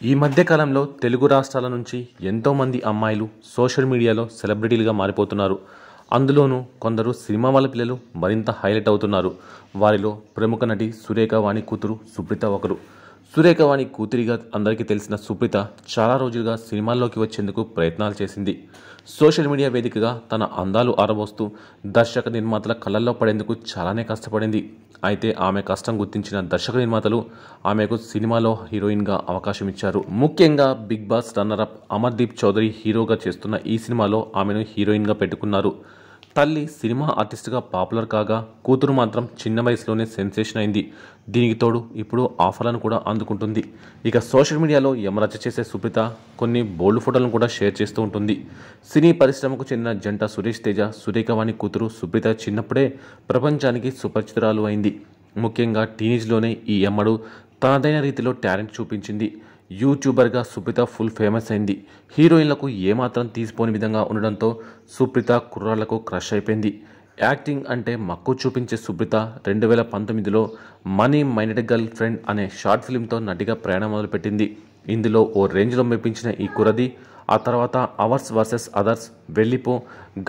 ఈ మధ్య కాలంలో తెలుగు రాష్ట్రాల నుంచి ఎంతోమంది అమ్మాయిలు సోషల్ మీడియాలో సెలబ్రిటీలుగా మారిపోతున్నారు. అందులోనూ కొందరు సినిమా వాళ్ళ పిల్లలు మరింత హైలైట్ అవుతున్నారు. వారిలో ప్రముఖ నటి సురేఖ వాణి కూతురు సుప్రీత ఒకరు. సురేఖ వాణి కూతురిగా అందరికీ తెలిసిన సుప్రీత చాలా రోజులుగా సినిమాల్లోకి వచ్చేందుకు ప్రయత్నాలు చేసింది. సోషల్ మీడియా వేదికగా తన అందాలు ఆరబోస్తూ దర్శక నిర్మాతల కళ్ళల్లో పడేందుకు చాలానే కష్టపడింది. అయితే ఆమె కష్టం గుర్తించిన దర్శక నిర్మాతలు ఆమెకు సినిమాలో హీరోయిన్గా అవకాశం ఇచ్చారు. ముఖ్యంగా Bigg Boss runner-up Amardeep Chowdary హీరోగా చేస్తున్న ఈ సినిమాలో ఆమెను హీరోయిన్గా పెట్టుకున్నారు. తల్లి సినిమా ఆర్టిస్ట్గా పాపులర్ కాగా కూతురు మాత్రం చిన్న వయసులోనే సెన్సేషన్ అయింది. దీనికి తోడు ఇప్పుడు ఆఫర్లను కూడా అందుకుంటుంది. ఇక సోషల్ మీడియాలో యమరచ చేసే సుప్రీత కొన్ని బోల్డ్ ఫోటోలను కూడా షేర్ చేస్తూ ఉంటుంది. సినీ పరిశ్రమకు చెందిన జంట సురేష్ తేజ, సురేఖ వాణి కూతురు సుప్రీత చిన్నప్పుడే ప్రపంచానికి సుపరిచితురాలు అయింది. ముఖ్యంగా టీనేజ్లోనే ఈ అమ్మడు తనదైన రీతిలో టాలెంట్ చూపించింది. యూట్యూబర్గా సుప్రీత ఫుల్ ఫేమస్ అయింది. హీరోయిన్లకు ఏమాత్రం తీసిపోని విధంగా ఉండడంతో సుప్రీత కుర్రాళ్లకు క్రష్ అయిపోయింది. యాక్టింగ్ అంటే మక్కువ చూపించే Supritha 2019లో money minded girl friend అనే షార్ట్ ఫిల్మ్తో నటిగా ప్రయాణం మొదలుపెట్టింది. ఇందులో ఓ రేంజ్లో మెప్పించిన ఈ కుర్రది ఆ తర్వాత అవర్స్ వర్సెస్ అదర్స్, వెళ్ళిపో,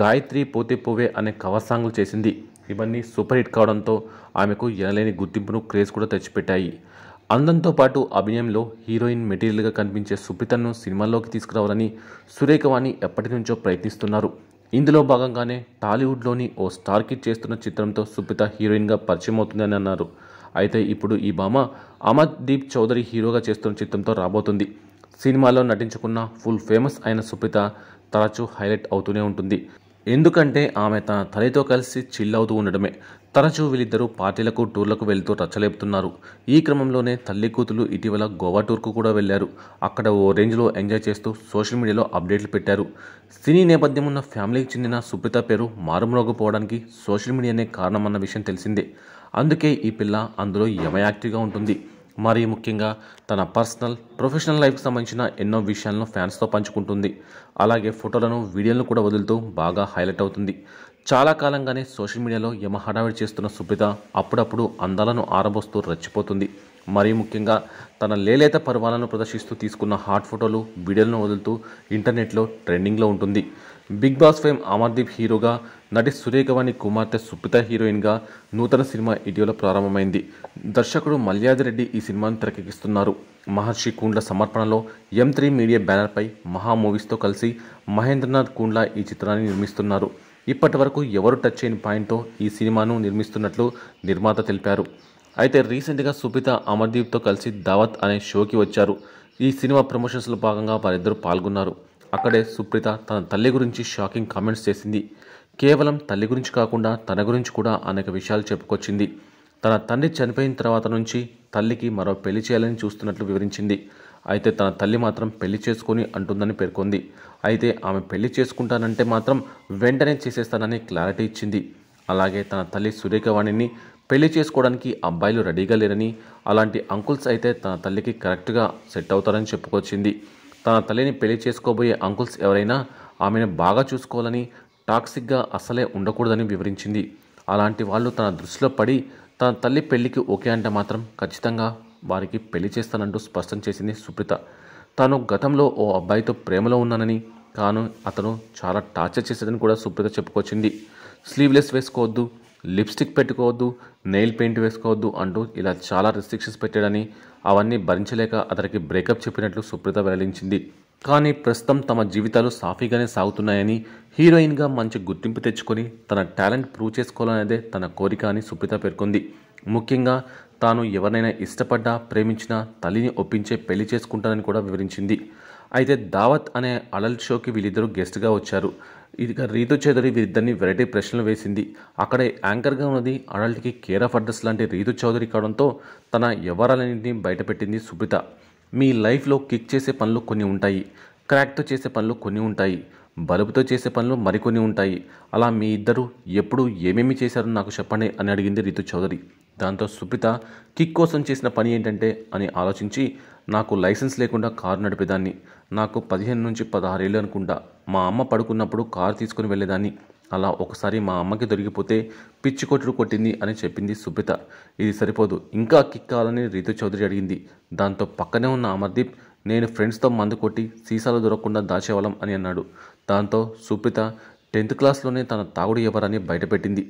గాయత్రి పోతే పోవే అనే కవర్ సాంగ్లు చేసింది. ఇవన్నీ సూపర్ హిట్ కావడంతో ఆమెకు ఎనలేని గుర్తింపును, క్రేజ్ కూడా తెచ్చిపెట్టాయి. అందంతో పాటు అభినయంలో హీరోయిన్ మెటీరియల్గా కనిపించే సుప్రీతను సినిమాల్లోకి తీసుకురావాలని సురేఖ వాణి ఎప్పటి నుంచో ప్రయత్నిస్తున్నారు. ఇందులో భాగంగానే టాలీవుడ్లోని ఓ స్టార్ కిడ్ చేస్తున్న చిత్రంతో సుప్రీత హీరోయిన్గా పరిచయం అవుతుందని అన్నారు. అయితే ఇప్పుడు ఈ భామ అమర్దీప్ చౌదరి హీరోగా చేస్తున్న చిత్రంతో రాబోతుంది. సినిమాలో నటించుకున్న ఫుల్ ఫేమస్ అయిన సుప్రీత తరచూ హైలైట్ అవుతూనే ఉంటుంది. ఎందుకంటే ఆమె తన తల్లితో కలిసి చిల్ అవుతూ ఉండడమే. తరచూ వీళ్ళిద్దరూ పార్టీలకు, టూర్లకు వెళ్తూ రచ్చలేపుతున్నారు. ఈ క్రమంలోనే తల్లి కూతురు ఇటీవల గోవా టూర్కు కూడా వెళ్లారు. అక్కడ ఓ రేంజ్లో ఎంజాయ్ చేస్తూ సోషల్ మీడియాలో అప్డేట్లు పెట్టారు. సినీ నేపథ్యం ఉన్న ఫ్యామిలీకి చెందిన సుప్రీత పేరు మారుమ్రోగిపోవడానికి సోషల్ మీడియానే కారణమన్న విషయం తెలిసిందే. అందుకే ఈ పిల్ల అందులో యాక్టివ్గా ఉంటుంది. మరీ ముఖ్యంగా తన పర్సనల్, ప్రొఫెషనల్ లైఫ్కి సంబంధించిన ఎన్నో విషయాలను ఫ్యాన్స్తో పంచుకుంటుంది. అలాగే ఫోటోలను, వీడియోలను కూడా వదులుతూ బాగా హైలైట్ అవుతుంది. చాలా కాలంగానే సోషల్ మీడియాలో హడావిడి చేస్తున్న సుప్రీత అప్పుడప్పుడు అందాలను ఆరబోస్తూ రెచ్చిపోతుంది. మరీ ముఖ్యంగా తన లేలేత పర్వాలను ప్రదర్శిస్తూ తీసుకున్న హాట్ ఫోటోలు, వీడియోలను వదులుతూ ఇంటర్నెట్లో ట్రెండింగ్లో ఉంటుంది. బిగ్ బాస్ ఫేమ్ అమర్దీప్ హీరోగా, నటి సురేఖ వాణి కుమార్తె సుప్రీత హీరోయిన్గా నూతన సినిమా ఇటీవల ప్రారంభమైంది. దర్శకుడు మల్యాది రెడ్డి ఈ సినిమాను తెరకెక్కిస్తున్నారు. మహర్షి కుండ్ల సమర్పణలో M3 మీడియా బ్యానర్పై మహా మూవీస్తో కలిసి మహేంద్రనాథ్ కుండ్ల ఈ చిత్రాన్ని నిర్మిస్తున్నారు. ఇప్పటి వరకు ఎవరు టచ్ చేయని పాయింట్తో ఈ సినిమాను నిర్మిస్తున్నట్లు నిర్మాత తెలిపారు. అయితే రీసెంట్గా సుప్రీత అమర్దీప్తో కలిసి దావత్ అనే షోకి వచ్చారు. ఈ సినిమా ప్రమోషన్స్లో భాగంగా వారిద్దరూ పాల్గొన్నారు. అక్కడే సుప్రీత తన తల్లి గురించి షాకింగ్ కామెంట్స్ చేసింది. కేవలం తల్లి గురించి కాకుండా తన గురించి కూడా అనేక విషయాలు చెప్పుకొచ్చింది. తన తండ్రి చనిపోయిన తర్వాత నుంచి తల్లికి మరో పెళ్లి చేయాలని చూస్తున్నట్లు వివరించింది. అయితే తన తల్లి మాత్రం పెళ్లి చేసుకొని అంటుందని పేర్కొంది. అయితే ఆమె పెళ్లి చేసుకుంటానంటే మాత్రం వెంటనే చేసేస్తానని క్లారిటీ ఇచ్చింది. అలాగే తన తల్లి సురేఖ వాణిని పెళ్లి చేసుకోవడానికి అబ్బాయిలు రెడీగా లేరని, అలాంటి అంకుల్స్ అయితే తన తల్లికి కరెక్ట్గా సెట్ అవుతారని చెప్పుకొచ్చింది. తన తల్లిని పెళ్లి చేసుకోబోయే అంకుల్స్ ఎవరైనా ఆమెను బాగా చూసుకోవాలని, టాక్సిక్గా అస్సలే ఉండకూడదని వివరించింది. అలాంటి వాళ్ళు తన దృష్టిలో పడి తన తల్లి పెళ్లికి ఓకే అంటే మాత్రం ఖచ్చితంగా వారికి పెళ్లి చేస్తానంటూ స్పష్టం చేసింది సుప్రీత. తాను గతంలో ఓ అబ్బాయితో ప్రేమలో ఉన్నానని, కాను అతను చాలా టార్చర్ చేసేదని కూడా సుప్రీత చెప్పుకొచ్చింది. స్లీవ్లెస్ వేసుకోవద్దు, లిప్స్టిక్ పెట్టుకోవద్దు, నెయిల్ పెయింట్ వేసుకోవద్దు అంటూ ఇలా చాలా రెస్ట్రిక్షన్స్ పెట్టాడని, అవన్నీ భరించలేక అతనికి బ్రేకప్ చెప్పినట్లు సుప్రీత వెల్లడించింది. కానీ ప్రస్తుతం తమ జీవితాలు సాఫీగానే సాగుతున్నాయని, హీరోయిన్గా మంచి గుర్తింపు తెచ్చుకొని తన టాలెంట్ ప్రూవ్ చేసుకోవాలనేదే తన కోరిక అని సుప్రీత పేర్కొంది. ముఖ్యంగా తాను ఎవరినైనా ఇష్టపడ్డా, ప్రేమించినా తల్లిని ఒప్పించే పెళ్లి చేసుకుంటానని కూడా వివరించింది. అయితే దావత్ అనే అడల్ట్ షోకి వీళ్ళిద్దరూ గెస్ట్గా వచ్చారు. ఇక రీతు చౌదరి వీరిద్దరిని వెరైటీ ప్రశ్నలు వేసింది. అక్కడే యాంకర్గా ఉన్నది అడల్ట్కి కేర్ ఆఫ్ అడ్రస్ లాంటి రీతు చౌదరి కావడంతో తన వ్యవహారాలన్నింటినీ బయటపెట్టింది సుప్రీత. మీ లైఫ్లో కిక్ చేసే పనులు కొన్ని ఉంటాయి, క్రాక్తో చేసే పనులు కొన్ని ఉంటాయి, బలుపుతో చేసే పనులు మరికొన్ని ఉంటాయి. అలా మీ ఇద్దరు ఎప్పుడు ఏమేమి చేశారో నాకు చెప్పండి అని అడిగింది రీతు చౌదరి. దాంతో సుప్రీత కిక్ కోసం చేసిన పని ఏంటంటే అని ఆలోచించి, నాకు లైసెన్స్ లేకుండా కారు నడిపేదాన్ని, నాకు 15 నుంచి 16 ఏళ్ళు అనుకుంటా, మా అమ్మ పడుకున్నప్పుడు కారు తీసుకుని వెళ్ళేదాన్ని, అలా ఒకసారి మా అమ్మకి దొరికిపోతే పిచ్చి కొట్టుడు కొట్టింది అని చెప్పింది సుప్రీత. ఇది సరిపోదు, ఇంకా కిక్ కావాలని రీతు చౌదరి అడిగింది. దాంతో పక్కనే ఉన్న అమర్దీప్, నేను ఫ్రెండ్స్తో మందు కొట్టి సీసాలు దొరకకుండా దాచేవాళ్ళం అని అన్నాడు. దాంతో సుప్రీత 10th క్లాస్లోనే తన తాగుడు ఎవరని బయటపెట్టింది.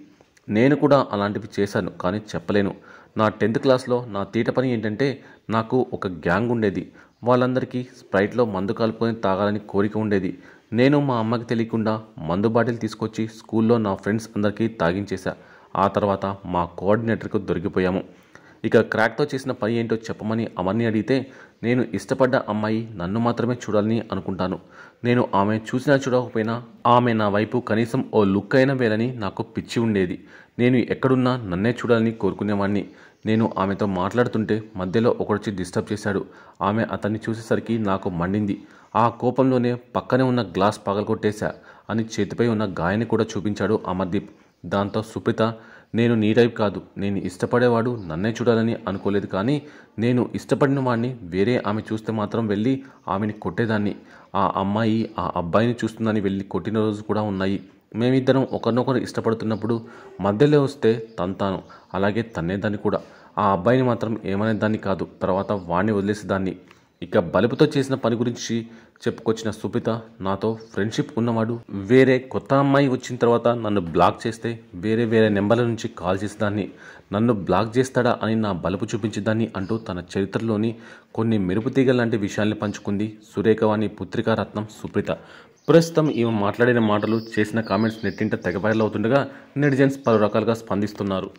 నేను కూడా అలాంటివి చేశాను, కానీ చెప్పలేను. నా 10th క్లాస్లో నా తీట పని ఏంటంటే నాకు ఒక గ్యాంగ్ ఉండేది. వాళ్ళందరికీ స్ప్రైట్లో మందు కలుపుకొని తాగాలని కోరిక ఉండేది. నేను మా అమ్మకి తెలియకుండా మందు బాటిల్ తీసుకొచ్చి స్కూల్లో నా ఫ్రెండ్స్ అందరికీ తాగించేశా. ఆ తర్వాత మా కోఆర్డినేటర్కు దొరికిపోయాము. ఇక క్రాక్తో చేసిన పని ఏంటో చెప్పమని అమర్ని అడిగితే, నేను ఇష్టపడ్డ అమ్మాయి నన్ను మాత్రమే చూడాలని అనుకుంటాను. నేను ఆమె చూసినా చూడకపోయినా ఆమె నా వైపు కనీసం ఓ లుక్ అయినా వేయాలని నాకు పిచ్చి ఉండేది. నేను ఎక్కడున్నా నన్నే చూడాలని కోరుకునేవాడిని. నేను ఆమెతో మాట్లాడుతుంటే మధ్యలో ఒకడొచ్చి డిస్టర్బ్ చేశాడు. ఆమె అతన్ని చూసేసరికి నాకు మండింది. ఆ కోపంలోనే పక్కనే ఉన్న గ్లాస్ పగలగొట్టేశా అని చేతిపై ఉన్న గాయాన్ని కూడా చూపించాడు అమర్దీప్. దాంతో సుప్రీత, నేను నీ టైప్ కాదు, నేను ఇష్టపడేవాడు నన్నే చూడాలని అనుకోలేదు, కానీ నేను ఇష్టపడిన వాడిని వేరే ఆమె చూస్తే మాత్రం వెళ్ళి ఆమెని కొట్టేదాన్ని. ఆ అమ్మాయి ఆ అబ్బాయిని చూస్తుందని వెళ్ళి కొట్టిన రోజు కూడా ఉన్నాయి. మేమిద్దరం ఒకరినొకరు ఇష్టపడుతున్నప్పుడు మధ్యలో వస్తే తంతాను, అలాగే తన్నేదాన్ని కూడా. ఆ అబ్బాయిని మాత్రం ఏమనేదాన్ని కాదు. తర్వాత వాడిని వదిలేసేదాన్ని. ఇక బలుపుతో చేసిన పని గురించి చెప్పుకొచ్చిన సుప్రీత, నాతో ఫ్రెండ్షిప్ ఉన్నవాడు వేరే కొత్త అమ్మాయి వచ్చిన తర్వాత నన్ను బ్లాక్ చేస్తే వేరే నెంబర్ల నుంచి కాల్ చేసేదాన్ని. నన్ను బ్లాక్ చేస్తాడా అని నా బలుపు చూపించేదాన్ని అంటూ తన చరిత్రలోని కొన్ని మెరుపు తీగ లాంటి విషయాల్ని పంచుకుంది సురేఖవాణి పుత్రికారత్నం సుప్రీత. ప్రస్తుతం ఈమె మాట్లాడిన మాటలు, చేసిన కామెంట్స్ నెట్టింట తెగ వైరల్ అవుతుండగా నెటిజన్స్ పలు రకాలుగా స్పందిస్తున్నారు.